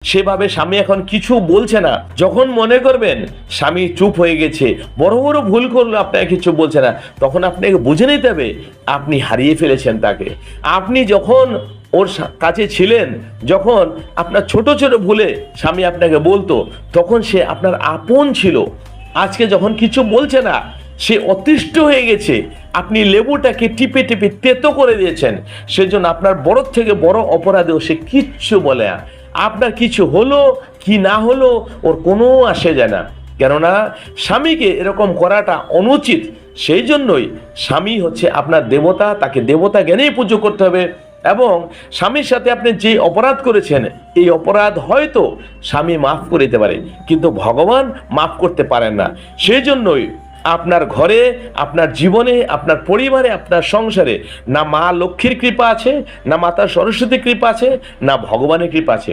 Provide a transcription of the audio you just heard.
সেভাবে স্বামী এখন কিছু বলছে না, যখন মনে করবেন স্বামী চুপ হয়ে গেছে, বড় বড় ভুল করলো, আপনাকে কিছু বলছে না, তখন আপনাকে বুঝে নিতে হবে আপনি হারিয়ে ফেলেছেন তাকে। আপনি যখন ওর কাছে ছিলেন, যখন আপনার ছোট ছোট ভুলে স্বামী আপনাকে বলতো, তখন সে আপনার আপন ছিল। আজকে যখন কিছু বলছে না, সে অতিষ্ঠ হয়ে গেছে, আপনি লেবুটাকে টিপে টিপে তেতো করে দিয়েছেন, সেজন্য আপনার বড় থেকে বড় অপরাধেও সে কিচ্ছু বলে না। আপনার কিছু হলো কি না হলো ওর কোনো আসে যায় না, কেননা স্বামীকে এরকম করাটা অনুচিত। সেই জন্যই স্বামী হচ্ছে আপনার দেবতা, তাকে দেবতা জ্ঞানেই পুজো করতে হবে। এবং স্বামীর সাথে আপনি যে অপরাধ করেছেন, এই অপরাধ হয়তো স্বামী মাফ করে দিতে পারে, কিন্তু ভগবান মাফ করতে পারেন না। সেই জন্যই আপনার ঘরে, আপনার জীবনে, আপনার পরিবারে, আপনার সংসারে না মা লক্ষ্মীর কৃপা আছে, না মাতা সরস্বতীর কৃপা আছে, না ভগবানের কৃপা আছে।